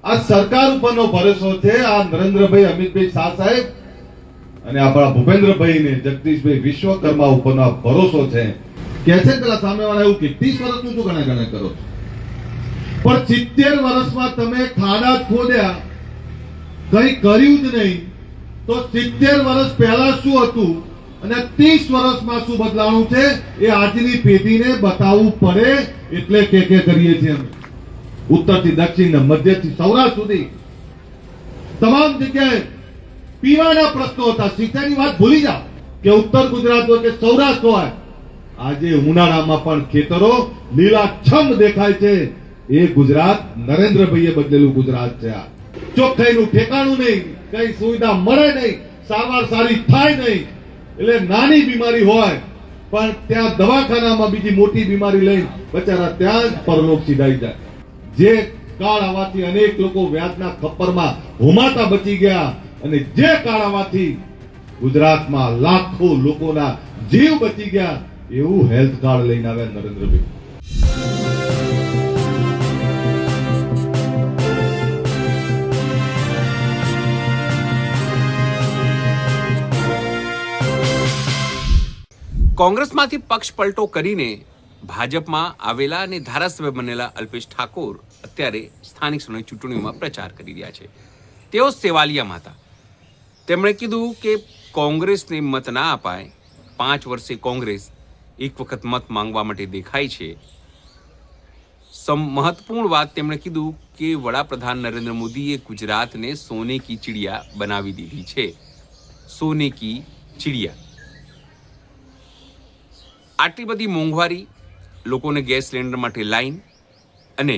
આ સરકાર ઉપરનો ભરોસો છે. આ નરેન્દ્રભાઈ અમિતભાઈ શાહ સાહેબ અને આપણા ભૂપેન્દ્રભાઈ ને જગદીશભાઈ વિશ્વકર્મા ઉપરનો આ ભરોસો છે. કે છે પેલા સામેવાળા એવું કે 30 વર્ષનું શું ગણે કરો છો, પણ 70 વર્ષમાં તમે ખાડા જ ખોદ્યા, કઈ કર્યું જ નહીં. તો 70 વર્ષ પહેલા શું હતું અને 30 વર્ષમાં શું બદલાણું છે એ આજની પેઢીને બતાવવું પડે. એટલે કે કરીએ છીએ અમે ઉત્તરથી દક્ષિણ, મધ્યથી સૌરાષ્ટ્ર સુધી તમામ જગ્યાએ પીવાના પ્રશ્નો હતા. સિંચાઈની વાત ભૂલી જાઓ કે ઉત્તર ગુજરાત હોય કે સૌરાષ્ટ્ર હોય, આજે ઉનાળામાં પણ ખેતરો લીલાછમ દેખાય છે. એ ગુજરાત નરેન્દ્રભાઈએ બદલેલું ગુજરાત છે. આ ચોખ્ખાઈનું ઠેકાણું નહીં, કઈ સુવિધા મળે નહીં, સારવાર સારી થાય નહીં. એટલે નાની બીમારી હોય પણ ત્યાં દવાખાનામાં બીજી મોટી બીમારી લઈ બચારા ત્યાં જ પરલોક સીધાઈ જાય. જે કાળ આવવાથી અનેક લોકો વ્યાજના ખપ્પરમાં હોમાતા બચી ગયા અને જે કાળ આવવાથી ગુજરાતમાં લાખો લોકોના જીવ બચી ગયા, એવું હેલ્થ કાર્ડ લઈને આવ્યા નરેન્દ્રભાઈ. કોંગ્રેસમાંથી પક્ષ પલટો કરીને ભાજપમાં આવેલા અને ધારાસભ્ય બનેલા અલ્પેશ ઠાકોર અત્યારે સ્થાનિક સ્વરાજ્યની ચૂંટણીઓમાં પ્રચાર કરી રહ્યા છે. તેઓ સેવાલિયામાં હતા. તેમણે કીધું કે કોંગ્રેસને મત ના અપાય. 5 વર્ષે કોંગ્રેસ એક વખત મત માંગવા માટે દેખાય છે. મહત્વપૂર્ણ વાત તેમણે કીધું કે વડાપ્રધાન નરેન્દ્ર મોદીએ ગુજરાતને સોને કી ચિડિયા બનાવી દીધી છે. સોને કી ચિડિયા. આટલી બધી મોંઘવારી, લોકોને ગેસ સિલિન્ડર માટે લાઈન અને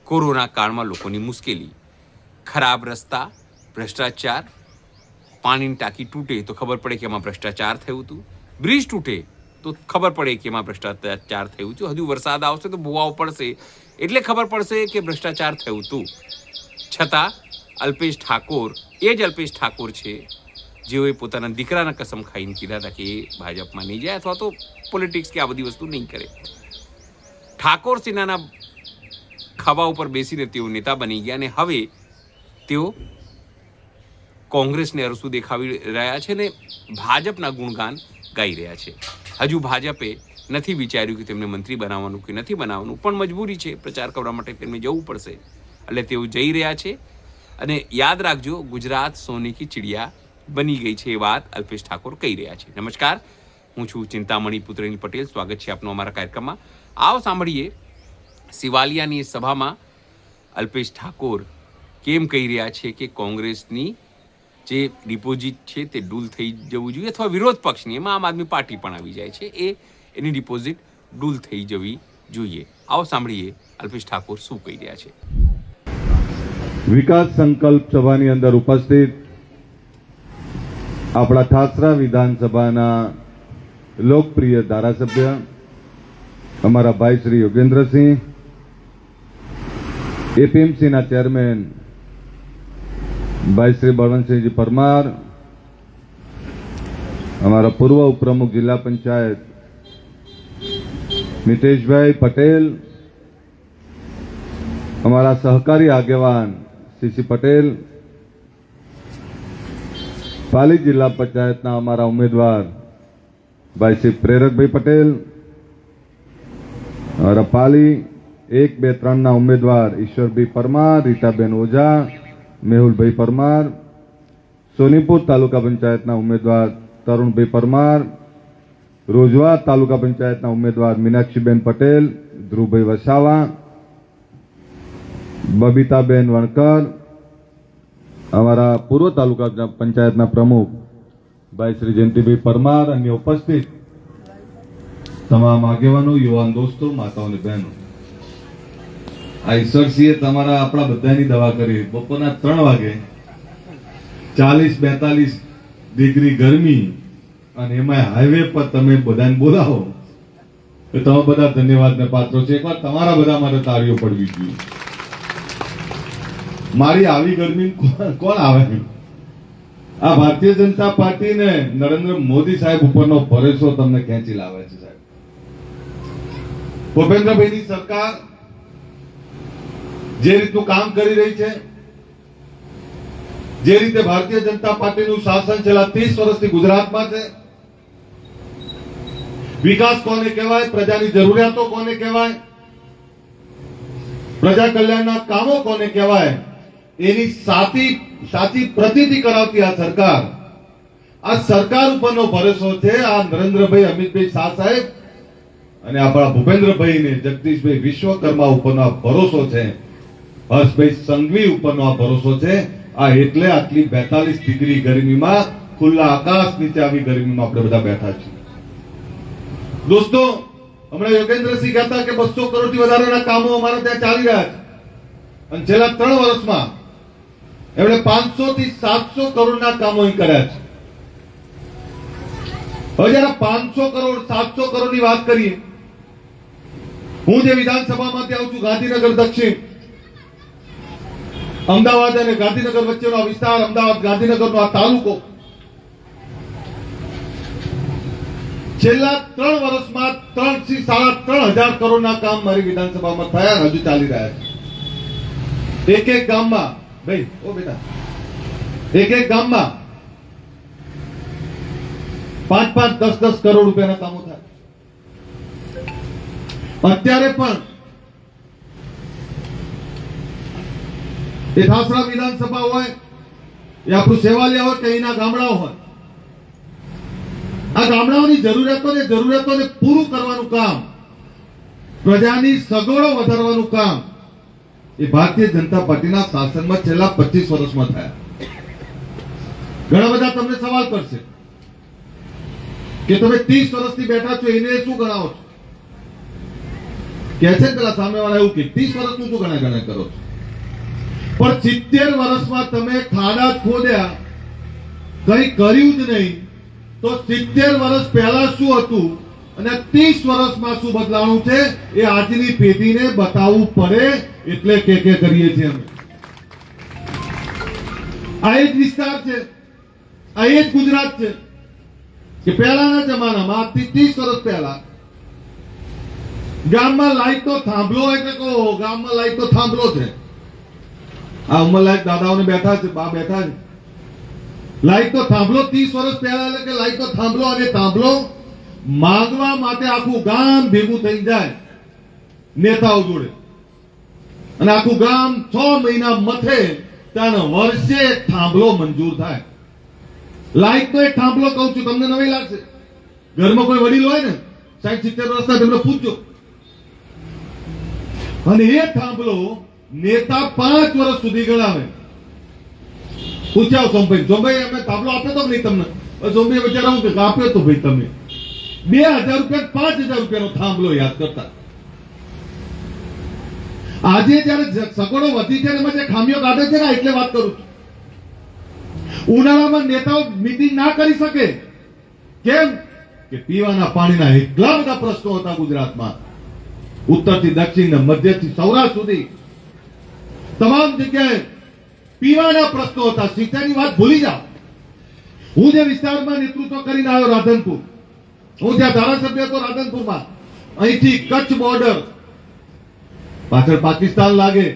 કોરોના કાળમાં લોકોની મુશ્કેલી, ખરાબ રસ્તા, ભ્રષ્ટાચાર, પાણીની ટાંકી તૂટે તો ખબર પડે કે એમાં ભ્રષ્ટાચાર થયું હતું, બ્રિજ તૂટે તો ખબર પડે કે એમાં ભ્રષ્ટાચાર થયું હતું, હજુ વરસાદ આવશે તો ભૂવાઓ પડશે એટલે ખબર પડશે કે ભ્રષ્ટાચાર થયું હતું. છતાં અલ્પેશ ઠાકોર એ જ અલ્પેશ ઠાકોર છે જેઓએ પોતાના દીકરાના કસમ ખાઈને કીધા હતા કે એ ભાજપમાં નહીં જાય અથવા તો પોલિટિક્સ કે આ બધી વસ્તુ નહીં કરે. ઠાકોર સેનાના ખભા ઉપર બેસીને તેઓ નેતા બની ગયા અને હવે તેઓ કોંગ્રેસને અરસું દેખાવી રહ્યા છે ને ભાજપના ગુણગાન ગાઈ રહ્યા છે. હજુ ભાજપે નથી વિચાર્યું કે તેમને મંત્રી બનાવવાનું કે નથી બનાવવાનું, પણ મજબૂરી છે, પ્રચાર કરવા માટે તેમને જવું પડશે એટલે તેઓ જઈ રહ્યા છે. અને યાદ રાખજો, ગુજરાત સોને કી ચિડિયા બની ગઈ છે એ વાત અલ્પેશ ઠાકોર કહી રહ્યા છે. નમસ્કાર, હું છું ચિંતામણી પુત્રની પટેલ. સ્વાગત છે આપનું અમારા કાર્યક્રમમાં. આવો સાંભળીએ સિવાલિયાની સભામાં અલ્પેશ ઠાકોર કેમ કહી રહ્યા છે કે કોંગ્રેસની જે ડિપોઝિટ છે તે ડૂલ થઈ જવું જોઈએ, અથવા વિરોધ પક્ષની, એમાં આમ આદમી પાર્ટી પણ આવી જાય છે, એની ડિપોઝિટ ડૂલ થઈ જવી જોઈએ. આવો સાંભળીએ અલ્પેશ ઠાકોર શું કહી રહ્યા છે. વિકાસ સંકલ્પ સભાની અંદર ઉપસ્થિત આપણા ઠાસરા વિધાનસભાના લોકપ્રિય ધારાસભ્ય અમારા ભાઈ શ્રી યોગેન્દ્રસિંહ, એપીએમસીના ચેરમેન ભાઈ શ્રી બળવંતસિંહજી પરમાર, અમારા પૂર્વ ઉપપ્રમુખ જિલ્લા પંચાયત મિતેશભાઈ પટેલ, અમારા સહકારી આગેવાન સીસી પટેલ, પાલી જિલ્લા પંચાયતના અમારા ઉમેદવાર ભાઈ શ્રી પ્રેરકભાઈ પટેલ, અમારા પાલી 1, 2, 3 ના ઉમેદવાર ઈશ્વરભાઈ પરમાર, રીટાબેન ઓઝા, મેહુલભાઈ પરમાર, સોનીપુર તાલુકા પંચાયતના ઉમેદવાર તરુણભાઈ પરમાર, રોજવા તાલુકા પંચાયતના ઉમેદવાર મીનાક્ષીબેન પટેલ, ધ્રુવભાઈ વસાવા, બબીતાબેન વણકર, અમારા પૂર્વ તાલુકા પંચાયતના પ્રમુખ ભાઈ શ્રી જયંતિભાઈ પરમાર, અન્ય ઉપસ્થિત તમામ આગેવાનો, યુવાન દોસ્તો, માતાઓ અને બહેનો, આ ઈશ્વરસિંહે તમારા આપણા બધાની દવા કરી. બપોરના 3 વાગે 40-42 ડિગ્રી ગરમી અને એમાં હાઈવે પર તમે બધાને બોલાવો તો તમે બધા ધન્યવાદને પાત્રો છે. એકવાર તમારા બધા માટે તાળીઓ પડવી જોઈએ. મારી આવી ગરમી કોણ આવે? આ ભારતીય જનતા પાર્ટી ને નરેન્દ્ર મોદી સાહેબ ઉપરનો ભરોસો તમને ખેંચી લાવે છે. સાહેબ ભૂપેન્દ્રભાઈની સરકાર જે રીતનું કામ કરી રહી છે, જે રીતે ભારતીય જનતા પાર્ટીનું શાસન છેલ્લા 30 વર્ષથી ગુજરાતમાં છે, વિકાસ કોને કહેવાય, પ્રજાની જરૂરિયાતો કોને કહેવાય, પ્રજા કલ્યાણના કામો કોને કહેવાય, એની સાચી પ્રતીતિ કરાવતી આ સરકાર ઉપરનો ભરોસો છે. આ નરેન્દ્રભાઈ અમિતભાઈ શાહ સાહેબ અને આપણા ભૂપેન્દ્રભાઈ ને જગદીશભાઈ વિશ્વકર્મા ઉપરનો આ ભરોસો છે, હર્ષભાઈ સંઘવી ઉપરનો આ ભરોસો છે. આ એટલે આટલી 42 ડિગ્રી ગરમીમાં, ખુલ્લા આકાશ નીચે આવી ગરમીમાં આપણે બધા બેઠા છીએ. દોસ્તો, હમણાં યોગેન્દ્રસિંહ કહેતા કે 200 કરોડથી વધારેના કામો અમારા ત્યાં ચાલી રહ્યા છે અને છેલ્લા 3 વર્ષમાં એમણે 500 થી 700 કરોડના કામો અહીં કર્યા છે. હવે જરા 500 કરોડ 700 કરોડની વાત કરીએ. હું જે વિધાનસભામાંથી આવું છું, ગાંધીનગર દક્ષિણ, અમદાવાદ અને ગાંધીનગર વચ્ચેનો આ વિસ્તાર, અમદાવાદ ગાંધીનગરનો આ તાલુકો, છેલ્લા 3 વર્ષમાં 3 થી 3.5 કરોડના કામ મારી વિધાનસભામાં થયા, હજુ ચાલી રહ્યા છે. એક ગામમાં, ભાઈ ઓ બેટા, એક ગામમાં 5-5, 10-10 કરોડ રૂપિયાના કામો થાય. અત્યારે પણ એ ઠાસરા વિધાનસભા હોય, એ આપણું સેવાલિયા હોય કે અહીંના ગામડાઓ હોય, આ ગામડાઓની જરૂરિયાતોને પૂરું કરવાનું કામ, પ્રજાની સગવડો વધારવાનું કામ એ ભારતીય જનતા પાર્ટીના શાસનમાં છેલ્લા 25 વર્ષમાં થયા. ઘણા બધા તમને સવાલ કરશે કે તમે 30 વર્ષથી બેઠા છો, એને શું ગણાવો છો? કે છે પેલા સામેવાળા એવું કે 30 વર્ષનું શું ગણા કરો છો? પણ 70 વર્ષમાં તમે ખાડા ખોદ્યા, કઈ કર્યું જ નહીં, તો 70 વર્ષ પહેલા શું હતું અને 30 વર્ષમાં શું બદલાણું છે એ આજની પેઢીને બતાવવું પડે, એટલે કે કરીએ છીએ અમે. આ જ વિસ્તાર છે, આ જ ગુજરાત છે કે પહેલાના જમાનામાં, આજથી 30 વર્ષ પહેલા, ગામમાં લાઈટ તો થાંભલો, એટલે કહો ગામમાં લાઈટ તો થાંભલો છે. આ ઉંમરલાયક દાદાઓને બેઠા છે, બા બેઠા છે. લાઈટ તો થાંભલો 30 વર્ષ પહેલા, એટલે કે લાઈટ તો થાંભલો, અને થાંભલો માંગવા માટે આખું ગામ ભેગું થઈ જાય નેતાઓ જોડે, અને આખું ગામ 6 મહિના મથે ત્યાં વર્ષે થાંભલો મંજૂર થાય. લાઈટ તો એક થાંભલો કહું છું, તમને નવી લાગશે. ઘરમાં કોઈ વડીલ હોય ને 60-70 વર્ષના, તેમને પૂછજો. અને એ થાંભલો નેતા 5 વર્ષ સુધી ગણાવે. પૂછ્યા સોમભાઈ અમે થાંભલો આપ્યો તો નહીં તમને? સોમભાઈ બચારા હું કે આપ્યો તો ભાઈ તમે 2000 રૂપિયા 5000 રૂપિયાનો થાંભલો યાદ કરતા. આજે જયારે સગવડો વધી છે, એમાં જે ખામીઓ કાઢે છે ને, એટલે વાત કરું છું. ઉનાળામાં નેતાઓ મીટિંગ ના કરી શકે. કેમ? કે પીવાના પાણીના એટલા બધા પ્રશ્નો હતા ગુજરાતમાં. ઉત્તરથી દક્ષિણ ને મધ્યથી સૌરાષ્ટ્ર સુધી તમામ જગ્યાએ પીવાના પ્રશ્નો હતા. સિંચાઈની વાત ભૂલી જાઓ. હું જે વિસ્તારમાં નેતૃત્વ કરીને આવ્યો, રાધનપુર, હું જ્યાં ધારાસભ્ય હતો રાધનપુરમાં, અહીંથી કચ્છ બોર્ડર, પાછળ પાકિસ્તાન લાગે,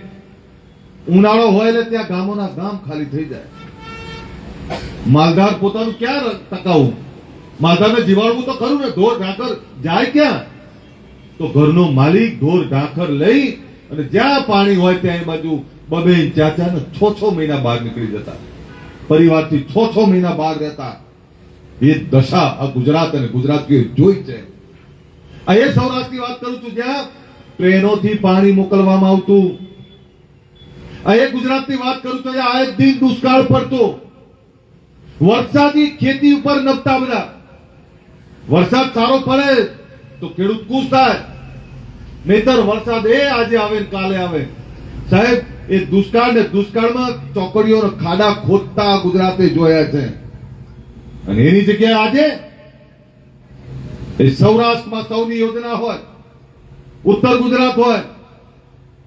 ઉનાળો હોય એટલે ત્યાં ગામોના ગામ ખાલી થઈ જાય. માલધાર પોતાનું ક્યાં ટકાવું? માલધારને જીવાડવું તો ખરું ને. ઢોર ઢાંખર જાય ક્યાં? તો ઘરનો માલિક ઢોર ઢાંખર લઈ અને જ્યાં પાણી હોય ત્યાં એ બાજુ 2-2 4-4 ને 6-6 મહિના બહાર નીકળી જતા, પરિવારથી 6-6 મહિના બહાર રહેતા. એ દશા આ ગુજરાત અને ગુજરાતીઓ જોઈ છે. આ એ સૌરાષ્ટ્રની વાત કરું છું, જ્યાં ટ્રેનોથી પાણી મોકલવામાં આવતું. આ એ ગુજરાતની વાત કરું છું, જ્યાં આયે દિન દુષ્કાળ પડતો. વરસાદી ખેતી ઉપર નપતા બધા. વરસાદ સારો પડે તો ખેડૂત ખુશ થાય, નહીતર વરસાદ આજે આવે ને કાલે આવે. સાહેબ, એ દુષ્કાળમાં ચોકડીઓના ખાડા ખોદતા ગુજરાતે જોયા છે. અને એની જગ્યાએ આજે એ સૌરાષ્ટ્રમાં સૌની યોજના હોય, ઉત્તર ગુજરાત હોય,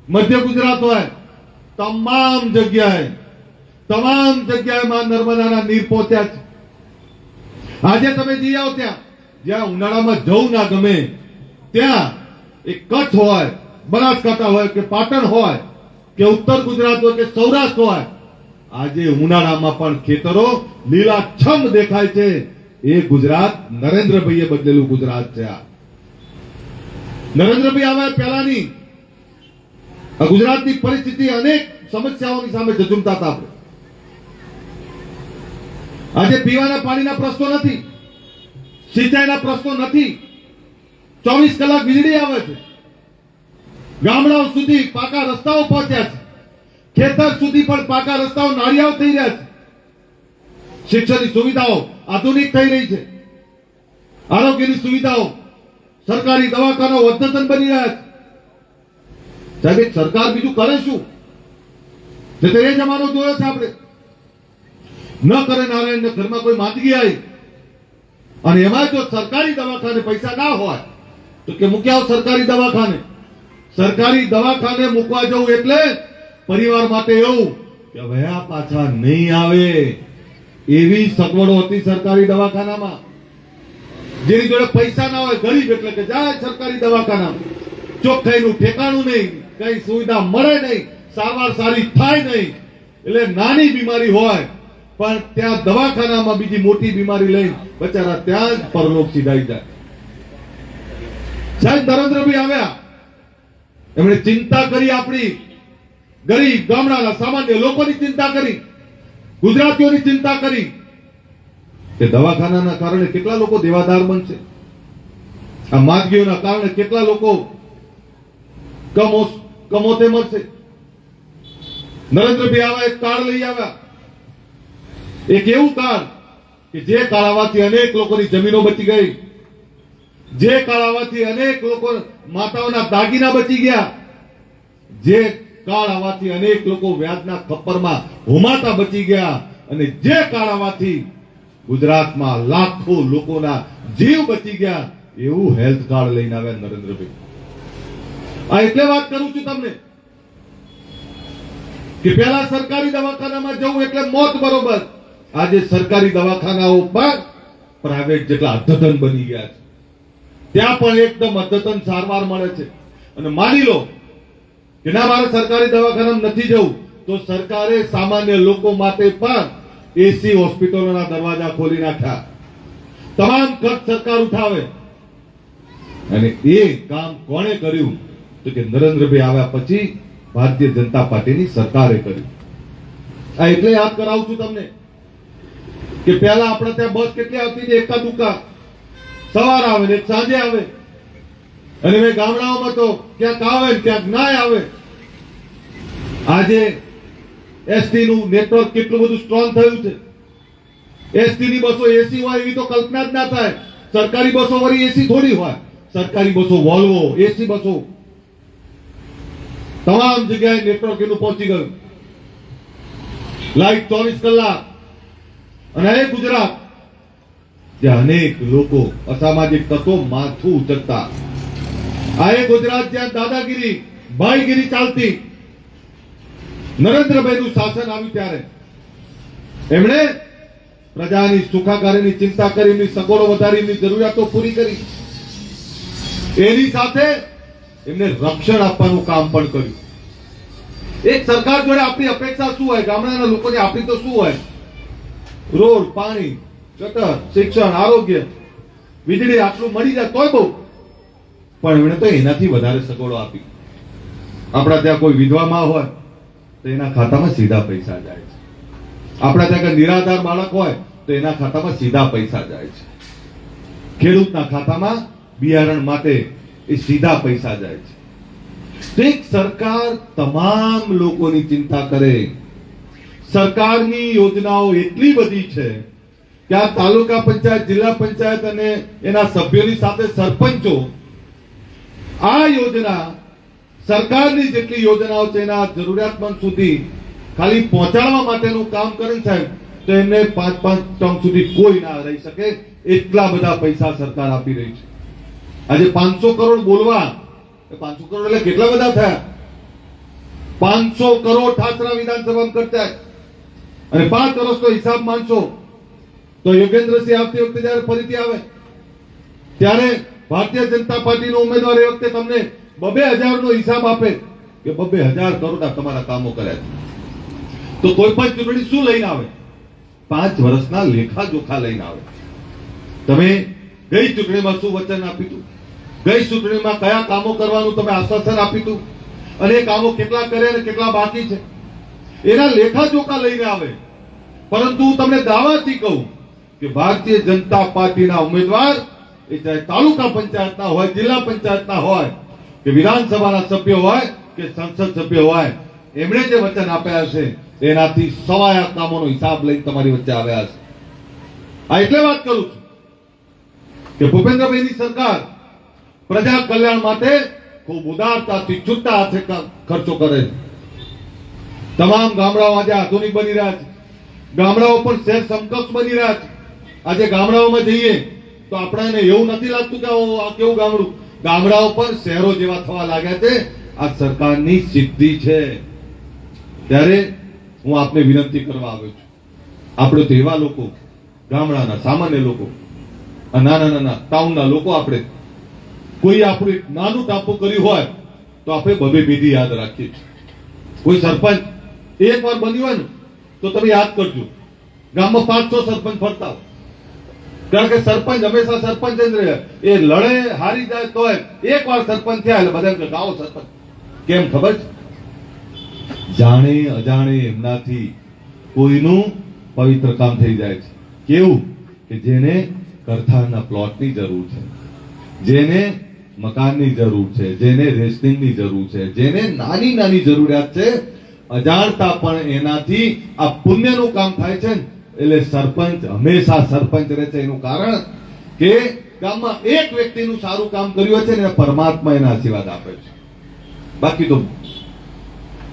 મધ્ય ગુજરાત હોય, તમામ જગ્યાએ માં નર્મદાના નીર પહોંચ્યા છે. આજે તમે જઈ આવો ત્યાં, જ્યાં ઉનાળામાં જવું ના ગમે, ત્યાં એક કચ્છ હોય, બનાસકાંઠા હોય કે પાટણ હોય, કે ઉત્તર ગુજરાત હોય કે સૌરાષ્ટ્ર હોય, આજે ઉનાળામાં પણ ખેતરો લીલાછમ દેખાય છે. એ ગુજરાત નરેન્દ્રભાઈએ બદલેલું ગુજરાત છે. આ નરેન્દ્રભાઈ આવે પહેલાની આ ગુજરાતની પરિસ્થિતિ અનેક સમસ્યાઓની સામે ઝઝૂમતા હતા. આપણે આજે પીવાના પાણીના પ્રશ્નો નથી, સિંચાઈના પ્રશ્નો નથી, 24 કલાક વીજળી આવે છે, ગામડાઓ સુધી પાકા રસ્તાઓ પહોંચ્યા છે, ખેતર સુધી પણ પાકા રસ્તાઓ નાળિયાઓ થઈ રહ્યા છે, શિક્ષણની સુવિધાઓ આધુનિક થઈ રહી છે, આરોગ્યની સુવિધાઓ, સરકારી દવાખાનાઓ અદ્યતન બની રહ્યા છે. સાહેબ એક સરકાર બીજું કરે શું? એ જમાનો જોયો છે આપણે. ન કરે નારાયણ ઘરમાં કોઈ માંદગી આવી અને એમાં જો સરકારી દવાખાને પૈસા ના હોય તો કે મૂકી આવો સરકારી દવાખાને. સરકારી દવાખાને મૂકવા જવું એટલે પરિવાર માટે એવું કે વયા પાછા નહીં આવે એવી સગવડો હતી સરકારી દવાખાનામાં. જેની જોડે પૈસા ના હોય ગરીબ એટલે કે જાય સરકારી દવાખાના, ચોખ્ખાઈનું ઠેકાણું નહીં, કઈ સુવિધા મળે નહીં, સારવાર સારી થાય નહીં. એટલે નાની બીમારી હોય પણ ત્યાં દવાખાનામાં બીજી મોટી બીમારી લઈ બચારા ત્યાં જ પરલોક સીધાઈ જાય. સાહેબ નરેન્દ્રભાઈ આવ્યા, એમણે ચિંતા કરી, આપણી ગરીબ ગામડાના સામાન્ય લોકોની ચિંતા કરી, ગુજરાતીઓની ચિંતા કરી કે દવાખાનાના કારણે કેટલા લોકો દેવાદાર બનશે, આ માંદગીઓના કારણે કેટલા લોકો કમોતે મળશે. નરેન્દ્રભાઈ આવા એક કાર્ડ લઈ આવ્યા, એક એવું કાર્ડ કે જે કાર્ડ આવવાથી અનેક લોકોની જમીનો બચી ગઈ, જે કાર્ડ આવવાથી અનેક લોકો માતાઓના દાગીના બચી ગયા, જે કાર્ડ આવવાથી અનેક લોકો વ્યાજના ખપ્પરમાં હોમાતા બચી ગયા, અને જે કાર્ડ આવવાથી ગુજરાતમાં લાખો લોકોના જીવ બચી ગયા, એવું હેલ્થ કાર્ડ લઈને આવ્યા નરેન્દ્રભાઈ. આ એટલે વાત કરું છું તમને કે પહેલા સરકારી દવાખાનામાં જવું એટલે મોત બરોબર. આજે સરકારી દવાખાનાઓ પણ પ્રાઇવેટ જેટલા અદ્યતન બની ગયા છે, ત્યાં પણ એકદમ અદ્યતન સારવાર મળે છે. અને માની લો કે ના મારે સરકારી દવાખાનામાં નથી જવું તો સરકારે સામાન્ય લોકો માટે પણ એસી હોસ્પિટલોના દરવાજા ખોલી નાખ્યા. તમામ ખર્ચ સરકાર ઉઠાવે. અને એ કામ કોણે કર્યું તો કે નરેન્દ્રભાઈ આવ્યા પછી ભારતીય જનતા પાર્ટીની સરકારે કર્યું. આ એટલે યાદ કરાવું છું તમને કે પહેલા આપણે ત્યાં બસ કેટલી આવતી હતી, એકા દુકા, સવાર આવે ને સાંજે આવે, અને મેં ગામડાઓમાં તો ક્યાંક આવે ને ક્યાંક ના આવે. આજે એસટી નું નેટવર્ક કેટલું બધું સ્ટ્રોંગ થયું છે. એસટી ની બસો એસી હોય એવી તો કલ્પના જ ના થાય. સરકારી બસો વળી એસી થોડી હોય. સરકારી બસો વોલ્વો એસી બસો તમામ જગ્યાએ નેટવર્ક એનું પહોંચી ગયું. લાઈટ 24 કલાક. અને એ ગુજરાત જ્યાં અનેક લોકો અસામાજિક તત્વો માથું ઉચકતા, આ એ ગુજરાત જ્યાં દાદાગીરી ભાઈગીરી ચાલતી. નરેન્દ્રભાઈનું શાસન આવ્યું ત્યારે એમણે પ્રજાની સુખાકારીની ચિંતા કરી, એમની સગવડો વધારી, એમની જરૂરિયાતો પૂરી કરી. એની સાથે એમને રક્ષણ આપવાનું કામ પણ કર્યું. એક સરકાર જોડે આપણી અપેક્ષા શું હોય, ગામડાના લોકોની આપણી તો શું હોય, રોડ, પાણી, ગટર, શિક્ષણ, આરોગ્ય, વીજળી આટલું મળી જાય તોય બહુ. પણ એમણે તો એનાથી વધારે સગવડો આપી. આપણા ત્યાં કોઈ વિધવામાં હોય તો એના ખાતામાં સીધા પૈસા જાય છે. આપણા ત્યાં કોઈ નિરાધાર બાળક હોય તો એના ખાતામાં સીધા પૈસા જાય છે. ખેડૂતના ખાતામાં બિયારણ માટે એ સીધા પૈસા જાય છે. તો એક સરકાર તમામ લોકોની ચિંતા કરે. સરકારની યોજનાઓ એટલી બધી છે કે આ તાલુકા પંચાયત, જિલ્લા પંચાયત અને એના સભ્યોની સાથે સરપંચો આ યોજના, સરકારની જેટલી યોજનાઓ છે એના જરૂરિયાતમંદ સુધી ખાલી પહોંચાડવા માટેનું કામ કરે સાહેબ, તો એમને 5-5 ટર્મ સુધી કોઈ ના રહી શકે એટલા બધા પૈસા સરકાર આપી રહી છે. આજે 500 કરોડ બોલવા, 500 કરોડ એટલે કેટલા બધા થયા? 500 કરોડ ઠાસરા વિધાનસભામાં ખર્ચાય. અને 5 વર્ષનો હિસાબ માનશો તો યોગેન્દ્રસિંહ આવતી વખતે જયારે ફરીથી આવે ત્યારે ભારતીય જનતા પાર્ટીનો ઉમેદવાર એ વખતે તમને 2,000 નો હિસાબ આપે કે 2,000 કરોડના તમારા કામો કર્યા છે. તો કોઈ પણ ચૂંટણી શું લઈને આવે? 5 વર્ષના લેખા જોખા લઈને આવે. તમે ગઈ ચૂંટણીમાં શું વચન આપ્યું હતું? ગઈ ચૂંટણીમાં કયા કામો કરવાનું તમે આશ્વાસન આપ્યું હતું? અને એ કામો કેટલા કર્યા અને કેટલા બાકી છે એના લેખા જોખા લઈને આવે. પરંતુ હું તમને દાવાથી કહું કે ભારતીય જનતા પાર્ટીના ઉમેદવાર એ ચાહે તાલુકા પંચાયતના હોય, જિલ્લા પંચાયતના હોય કે વિધાનસભાના સભ્ય હોય કે સંસદ સભ્ય હોય, એમણે જે વચન આપ્યા છે એનાથી સવાયા કામોનો હિસાબ લઈને તમારી વચ્ચે આવ્યા છે. આ એટલે વાત કરું છું કે ભૂપેન્દ્રભાઈની સરકાર પ્રજા કલ્યાણ માટે ખૂબ ઉદારતાથી છૂટા હાથે ખર્ચો કરે છે. તમામ ગામડાઓ આજે આધુનિક બની રહ્યા છે. ગામડાઓ પણ શહેર સમકક્ષ બની રહ્યા છે. આજે ગામડાઓમાં જઈએ તો આપણને એવું નથી લાગતું કે આ કેવું ગામડું. ગામડાઓ પણ શહેરો જેવા થવા લાગ્યા છે. આ સરકારની સિદ્ધિ છે. ત્યારે હું આપને વિનંતી કરવા આવ્યો છું, આપણે તો એવા લોકો, ગામડાના સામાન્ય લોકો, નાના નાના ટાઉનના લોકો, આપણે કોઈ આપણું એક નાનું ટાપુ કર્યું હોય તો આપણે 2 પેઢી યાદ રાખીએ છીએ. કોઈ સરપંચ એક વાર બન્યું હોય ને તો તમે યાદ કરજો, ગામમાં 500 સરપંચ ફરતા હોય. કારણ કે સરપંચ હંમેશા સરપંચ જ રહે. એ લડે હારી જાય તોય એક વાર સરપંચ થયા એટલે બધા ગાઓ સરપંચ. કેમ ખબર છે? જાણે અજાણે એમનાથી કોઈનું પવિત્ર કામ થઈ જાય છે. કેવું? કે જેને કરથારના પ્લોટની જરૂર છે, જેને મકાનની જરૂર છે, જેને રેશનિંગની જરૂર છે, જેને નાની નાની જરૂરિયાત છે, અજાણતા પણ એનાથી આ પુણ્યનું કામ થાય છે. એટલે સરપંચ હંમેશા સરપંચ રહે છે. એનું કારણ કે ગામમાં એક વ્યક્તિનું સારું કામ કર્યું હોય છે ને પરમાત્મા એના આશીર્વાદ આપે છે. બાકી તો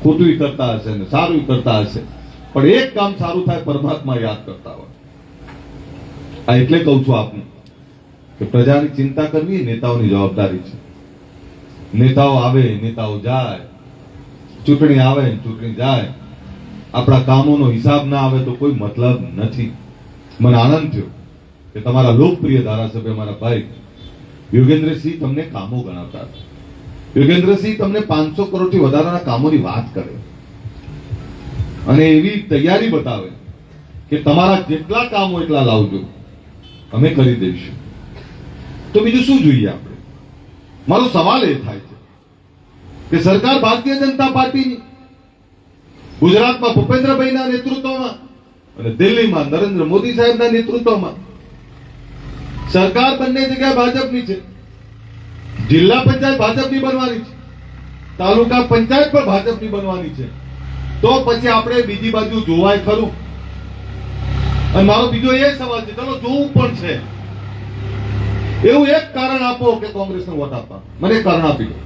ખોટું કરતા હશે ને સારું કરતા હશે, પણ એક કામ સારું થાય પરમાત્મા યાદ કરતા હોય. આ એટલે કહું છું આપને કે પ્રજાની ચિંતા કરવી એ નેતાઓની જવાબદારી છે. નેતાઓ આવે, નેતાઓ જાય, ચૂંટણી આવે, ચૂંટણી જાય. આપણા કામોનો હિસાબ ના આવે તો કોઈ મતલબ નથી. મને આનંદ થયો કે તમારા લોકપ્રિય ધારાસભ્ય મારા ભાઈ યોગેન્દ્રસિંહ તમને કામો ગણાવતા હતા. યોગેન્દ્રસિંહ તમને 500 કરોડથી વધારાના કામોની વાત કરે અને એવી તૈયારી બતાવે કે તમારા જેટલા કામો એટલા લાવજો, અમે કરી દઈશું. તો બીજું શું જોઈએ આપણે? મારો સવાલ એ થાય છે કે સરકાર ભારતીય જનતા પાર્ટીની, ગુજરાતમાં ભૂપેન્દ્રભાઈના નેતૃત્વમાં અને દિલ્હીમાં નરેન્દ્ર મોદી સાહેબના નેતૃત્વમાં સરકાર બંને જગ્યાએ ભાજપની છે. જિલ્લા પંચાયત ભાજપની બનવાની છે, તાલુકા પંચાયત પણ ભાજપની બનવાની છે. તો પછી આપણે બીજી બાજુ જોવાય ખરું? અને મારો બીજો એ સવાલ છે, ચલો જોવું પણ છે, એવું એક કારણ આપો કે કોંગ્રેસને વોટ આપવા. મને એક કારણ આપી દો.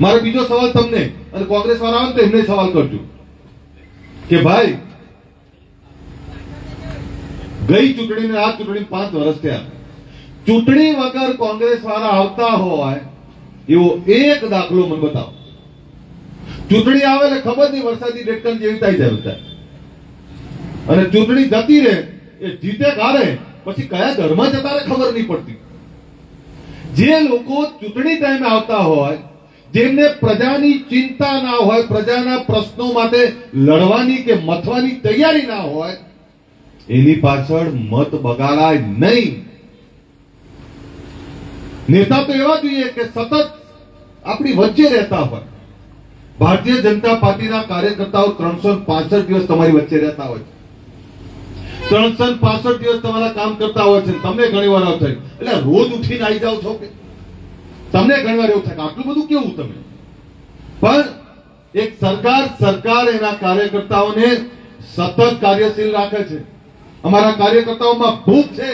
મારો બીજો સવાલ તમને, અને કોંગ્રેસ વાળા આવે તો એમને સવાલ કરજો કે ભાઈ ગઈ ચૂંટણીને આ ચૂંટણી 5 વર્ષ થયા, ચૂંટણી વગર કોંગ્રેસ વાળા આવતા હોય એવો એક દાખલો મને બતાવો. ચૂંટણી આવે એટલે ખબર નહીં વરસાદી ડેટકન જેવી થઈ જાય, અને ચૂંટણી જતી રહે, એ જીતે હારે પછી કયા ઘરમાં જતા રહે ખબર નહીં પડતી. જે લોકો ચૂંટણી ટાઈમે આવતા હોય, જેમને પ્રજાની ચિંતા ના હોય, પ્રજાના પ્રશ્નો માટે લડવાની કે મથવાની તૈયારી ના હોય, એની પાછળ મત બગાડાય નહીં. નેતા તો એવા જોઈએ કે સતત આપણી વચ્ચે રહેતા હોય. ભારતીય જનતા પાર્ટીના કાર્યકર્તાઓ 365 દિવસ તમારી વચ્ચે રહેતા હોય છે. 365 દિવસ તમારા કામ કરતા હોય છે. તમને ઘણી વાર આવું થાય એટલે રોજ ઉઠીને આવી જાવ છો કે તમને ઘણી વાર એવું થાય કે આટલું બધું કેવું તમે? પણ એક સરકાર એના કાર્યકર્તાઓને સતત કાર્યશીલ રાખે છે. અમારા કાર્યકર્તાઓમાં ભૂખ છે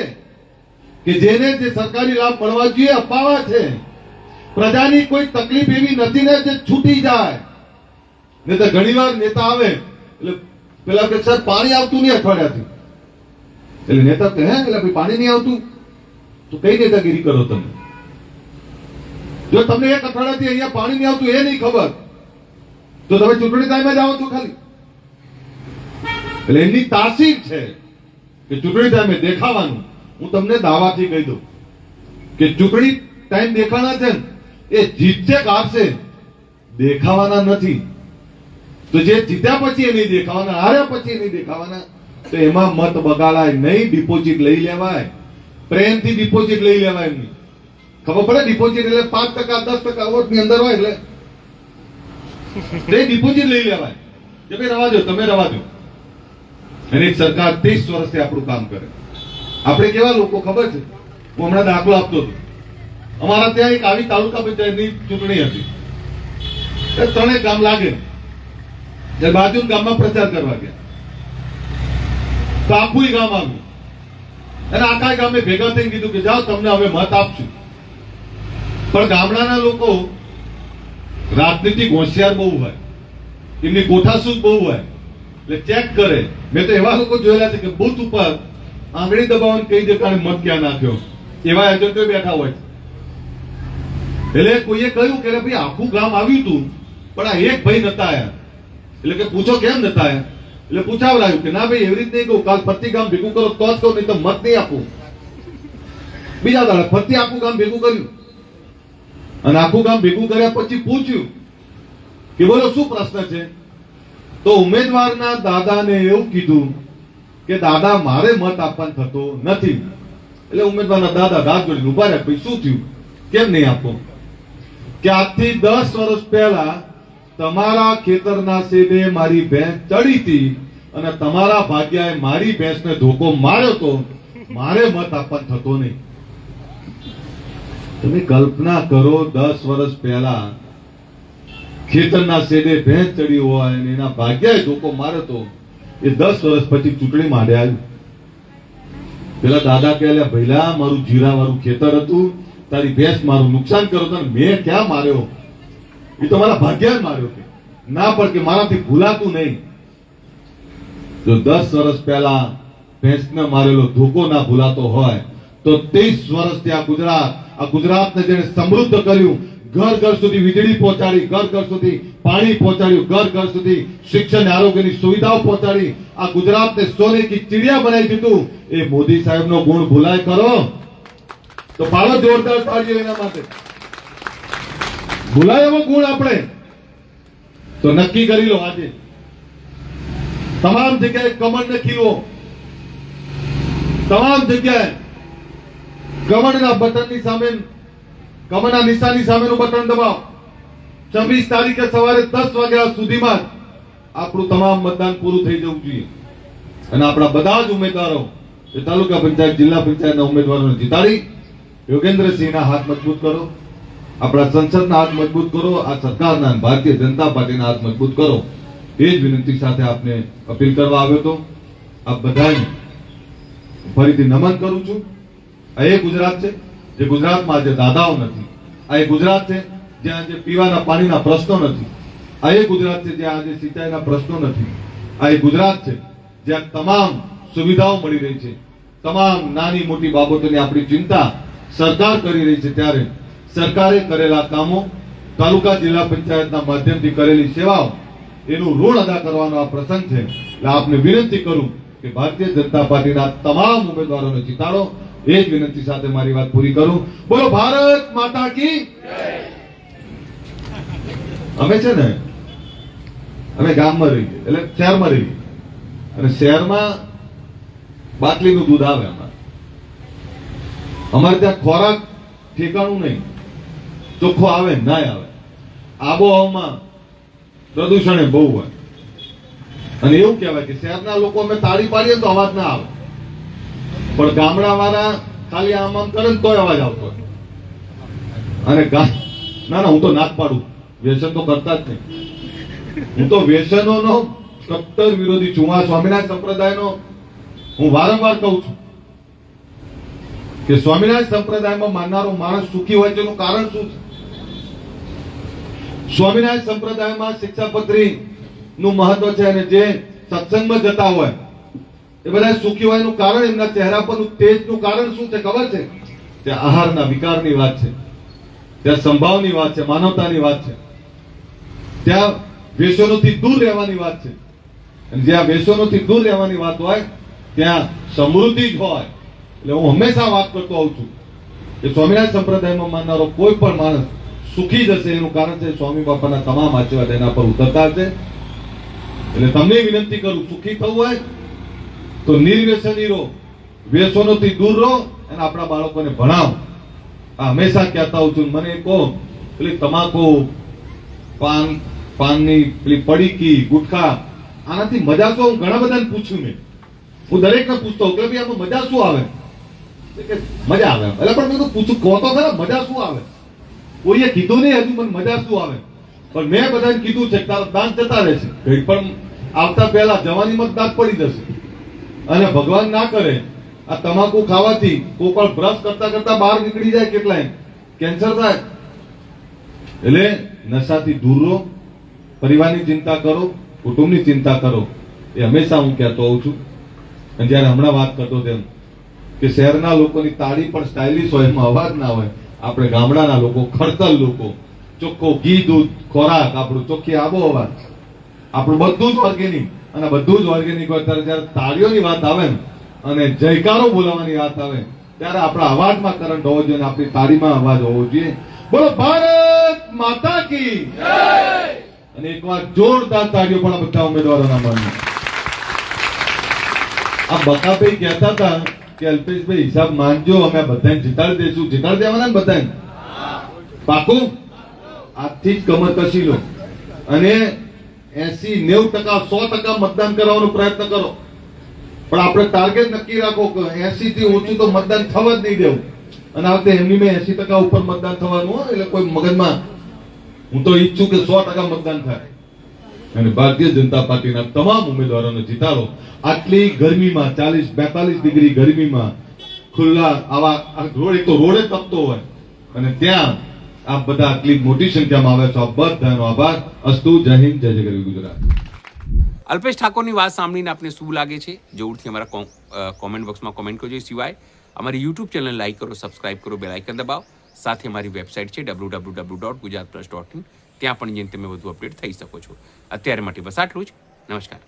કે જેને જે સરકારી લાભ મળવા જોઈએ અપાવા છે. પ્રજાની કોઈ તકલીફ એવી નથી ને જે છૂટી જાય. નહીં તો ઘણી વાર નેતા આવે એટલે પેલા કે સર પાણી આવતું નહીં અઠવાડિયાથી, એટલે નેતા કહે એટલે ભાઈ પાણી નહીં આવતું તો કઈ નેતાગીરી કરો તમે? જો તમને એક અઠવાડિયાથી અહીંયા પાણી નહીં આવતું એ નહીં ખબર તો તમે ચૂંટણી ટાઈમે જ આવો છો ખાલી. એટલે એમની તાસીર છે કે ચૂંટણી ટાઈમે દેખાવાનું. હું તમને દાવાથી કહી દઉં કે ચૂંટણી ટાઈમ દેખાણા છે ને એ જીતશે કે હારશે દેખાવાના નથી. તો જે જીત્યા પછી એ નહીં દેખાવાના, હાર્યા પછી એ નહીં દેખાવાના, તો એમાં મત બગાડાય નહીં. ડિપોઝિટ લઈ લેવાય, પ્રેમથી ડિપોઝિટ લઈ લેવાય. એમની ખબર પડે, ડિપોઝિટ એટલે 5%, 10% વોટની અંદર હોય એટલે તે ડિપોઝિટ લઈ લેવાય કે ભાઈ રવા દો, તમે રવા દો. અને સરકાર 30 વર્ષથી આપણું કામ કરે. આપણે કેવા લોકો ખબર છે? હું હમણાં દાખલો આપતો હતો. અમારા ત્યાં એક આવી તાલુકા પંચાયતની ચૂંટણી હતી. એ 3 ગામ લાગે, બાજુ ગામમાં પ્રચાર કરવા ગયા તો આખું ગામ આવ્યું અને આખા ગામે ભેગા થઈને કીધું કે જાઓ, તમને હવે મત આપશું. પણ ગામડાના લોકો રાજનીતિક હોશિયાર બહુ હોય, એમની કોઠાસૂઝ બહુ હોય, એટલે ચેક કરે. મેં તો એવા લોકો જોયેલા છે કે બૂથ ઉપર આંગળી દબાવવાની કઈ જગ્યાએ મત ક્યાં નાખ્યો, એવા એજન્ટો બેઠા હોય. એટલે કોઈએ કહ્યું કે ભાઈ આખું ગામ આવ્યું હતું પણ આ એક ભાઈ નતા આયા. એટલે કે પૂછો કેમ નતા આયા? એટલે પૂછાવડાયું કે ના ભાઈ એવી રીતે નહીં કહું, કાલ ફરતી ગામ ભેગું કરો તો જ કહું, નહીં તો મત નહીં આપું. બીજા દાડા ફરતી આખું ગામ ભેગું કર્યું અને આખું ગામ ભેગું કર્યા પછી પૂછ્યું કે બોલો શું પ્રશ્ન છે? તો ઉમેદવારના દાદાને એવું કીધું કે દાદા મારે મત આપવાનો થતો નથી. એટલે ઉમેદવારના દાદા હાથ જોડીને ઉભા રહ્યા, ભાઈ શું થયું, કેમ નહીં આપો? કે આજથી 10 વર્ષ પહેલા તમારા ખેતરના શેડે મારી ભેંસ ચડી હતી અને તમારા ભાગ્યાએ મારી ભેંસને ધોકો માર્યો તો મારે મત આપવાનો થતો નહીં. તમે કલ્પના કરો, 10 વર્ષ પહેલા ખેતરના શેડે ભેંસ ચડી હોય અને એના ભાગ્યાએ ધોકો માર્યો તો એ 10 વર્ષ પછી ચૂંટણી માંડે આવ્યું. પેલા દાદા કહે ભઈલા મારું જીરા વાળું ખેતર હતું, તારી ભેંસ મારું નુકસાન કર્યો તો મેં ક્યાં માર્યો? એ તો મારા ભાગ્યા માર્યો કે ના, પણ કે મારાથી ભૂલાતું નહીં. જો 10 વર્ષ પહેલા ભેંસને મારેલો ધોકો ના ભૂલાતો હોય તો 30 વર્ષથી આ ગુજરાતને જેને સમૃદ્ધ કર્યું, ઘર ઘર સુધી વીજળી પહોંચાડી, ઘર ઘર સુધી પાણી પહોંચાડ્યું, ઘર ઘર સુધી શિક્ષણ આરોગ્યની સુવિધાઓ પહોંચાડી, આ ગુજરાતને સોને કી ચિડિયા બનાવી દીધું, એ મોદી સાહેબનો ગુણ ભૂલાય કરો તો પાડો જોરદાર તાળીઓ એના માટે. ભૂલાય એવો ગુણ આપણે તો નક્કી કરી લો, આજે તમામ જગ્યાએ કમળને ખીલવો, તમામ જગ્યાએ કમળના બટનની સામે, કમળના નિશાનની સામેનું બટન દબાવો. 26 તારીખે સવારે 10 વાગ્યા સુધીમાં આપણું તમામ મતદાન પૂરું થઈ જવું જોઈએ. અને આપણા બધા જ ઉમેદવારો, એ તાલુકા પંચાયત, જિલ્લા પંચાયતના ઉમેદવારોને જીતાડી યોગેન્દ્રસિંહના હાથ મજબૂત કરો, આપણા સંસદના હાથ મજબૂત કરો, આ સરકારના ભારતીય જનતા પાર્ટીના હાથ મજબૂત કરો. એ જ વિનંતી સાથે આપને અપીલ કરવા આવ્યો હતો. આપ બધાને ફરીથી નમન કરું છું. આ એ ગુજરાત છે જે ગુજરાતમાં આજે દાદાઓ નથી. આ એ ગુજરાત છે જ્યાં આજે પીવાના પાણીના પ્રશ્નો નથી. આ એ ગુજરાત છે જ્યાં આજે સિંચાઈના પ્રશ્નો નથી. આ એ ગુજરાત છે જ્યાં તમામ સુવિધાઓ મળી રહી છે. તમામ નાની મોટી બાબતોની આપણી ચિંતા સરકાર કરી રહી છે. ત્યારે સરકારે કરેલા કામો, તાલુકા જિલ્લા પંચાયતના માધ્યમથી કરેલી સેવાઓ, એનું ઋણ અદા કરવાનો આ પ્રસંગ છે. એટલે આપને વિનંતી કરું કે ભારતીય જનતા પાર્ટીના તમામ ઉમેદવારોને જીતાડો. એ જ વિનંતી સાથે મારી વાત પૂરી કરું. બોલો ભારત માતા કી જય. અમે છે ને, અમે ગામમાં રહીએ, એટલે શહેરમાં રહીએ, અને શહેરમાં બાટલીનું દૂધ આવે. અમારે ત્યાં ખોરાક ઠેકાણું નહીં, ચોખ્ખો આવે ના આવે. આબોહવામાં પ્રદૂષણ બહુ હોય અને એવું કહેવાય કે શહેરના લોકો અમે તાળી પાડીએ તો અવાજ ના આવે, પણ ગામડા વાળા ખાલી આમ આમ કરે તોય અવાજ આવતો. અને ના ના, હું તો નાક પાડું, વ્યસન તો કરતા જ નહીં. હું તો વ્યસનોનો કટ્ટર વિરોધી છું. આ સ્વામિનારાયણ સંપ્રદાયનો હું વારંવાર કહું છું કે સ્વામિનારાયણ સંપ્રદાયમાં માનનારો માણસ સુખી હોય તેનું કારણ શું છે? સ્વામિનારાયણ સંપ્રદાયમાં શિક્ષાપત્રી નું મહત્વ છે, અને જે સત્સંગમાં જતા હોય એ બધા સુખી હોય એનું કારણ, એમના ચહેરા પરનું તેજનું કારણ શું છે ખબર છે? ત્યાં આહારના વિકારની વાત છે, ત્યાં સંભાવની વાત છે, માનવતાની વાત છે, ત્યાં વ્યસનોથી દૂર રહેવાની વાત છે. અને જ્યાં વ્યસનોથી દૂર રહેવાની વાત હોય ત્યાં સમૃદ્ધિ જ હોય. એટલે હું હંમેશા વાત કરતો આવું છું કે સ્વામિનારાયણ સંપ્રદાયમાં માનનારો કોઈ પણ માણસ સુખી જશે. એનું કારણ છે સ્વામી બાપાના તમામ આશીર્વાદ એના પર ઉતરતા છે. એટલે તમને વિનંતી કરું, સુખી થવું હોય તો નિર્વ્યસની રહો, વ્યસનોથી દૂર રહો અને આપણા બાળકોને ભણાવો. આ હંમેશા કહેતા હોઉં છું. મને કહો પેલી તમાકુ, પાનની પેલી પડીકી, ગુટખા, આનાથી મજા શું? હું ઘણા બધાને પૂછ્યું, હું દરેકને પૂછતો કે ભાઈ આમાં મજા શું આવે? કે મજા આવે. એટલે પણ મેં તો પૂછું, કહો તો ખરા મજા શું આવે? કોઈએ કીધું નહીં હજુ મને મજા શું આવે, પણ મેં બધાને કીધું છે કે તારા દાંત જતા રહેશે, કઈ પણ આવતા પહેલા જવાનીમાં દાંત પડી જશે. અને ભગવાન ના કરે આ તમાકુ ખાવાથી કોઈ બ્રશ કરતા કરતા બહાર નીકળી જાય, કેટલાય કેન્સર થાય. એટલે નશાથી દૂર રહો, પરિવારની ચિંતા કરો, કુટુંબની ચિંતા કરો. એ હંમેશા હું કહેતો હોઉં છું. અને જયારે હમણાં વાત કરતો તેમ કે શહેરના લોકોની તાળી પણ સ્ટાઇલિશ હોય, એમાં અવાજ ના હોય. આપણે ગામડાના લોકો, ખડતલ લોકો, ચોખ્ખો ઘી દૂધ ખોરાક, આપણું ચોખ્ખી આબોહવા, આપણું બધું જ ઓર્ગેનિક, અને બધું જ ઓર્ગેનિક હોય ત્યારે જયારે તાળીઓની વાત આવે ને અને જયકારો બોલાવવાની વાત આવે ત્યારે આપણા અવાજમાં કરંટ હોવો જોઈએ, આપણી તાળીમાં અવાજ હોવો જોઈએ. બોલો ભારત માતા કી જય. અને એકવાર જોરદાર તાળીઓ પણ બધા ઉમેદવારોના મનમાં. આ બકાભાઈ કહેતા હતા કે અલ્પેશભાઈ હિસાબ માનજો, અમે બધાને જીતાડી દઈશું. જીતાડી દેવાના ને બધાને? પાકું? આજથી જ કમર કસી લો અને 80-90%, 100% મતદાન કરવાનો પ્રયત્ન કરો. પણ આપણે ટાર્ગેટ નક્કી રાખો કે 80 થી ઓછું તો મતદાન થવા જ નહીં દેવું. અને આ વખતે એમની મેં 80% ઉપર મતદાન થવાનું હોય, એટલે કોઈ મગજમાં, હું તો ઈચ્છું કે 100% મતદાન થાય. અને ભારતીય જનતા પાર્ટીના તમામ ઉમેદવારોને જીતાડો. આટલી ગરમીમાં, 40-42 ડિગ્રી ગરમીમાં ખુલ્લા આવા રોડ, એક તો રોડે તપતો હોય અને ત્યાં આપ બધા આટલી મોટી સંખ્યામાં આવે છો, આ બધાનો આભાર. અસ્તુ. જય હિન્દ, જય જય ગરવી ગુજરાત. અલ્પેશ ઠાકોરની વાત સાંભળીને આપને શું લાગે છે? જરૂરથી અમારા કોમેન્ટ બોક્સમાં કોમેન્ટ કરજો. સિવાય અમારી યુટ્યુબ ચેનલ લાઈક કરો, સબસ્ક્રાઇબ કરો, બેલ આઇકન દબાવો. સાથે અમારી વેબસાઇટ છે www.gujaratplus.in, ત્યાં પણ જઈને તમે વધુ અપડેટ થઈ શકો છો. અત્યારે માટે બસ આટલું જ. નમસ્કાર.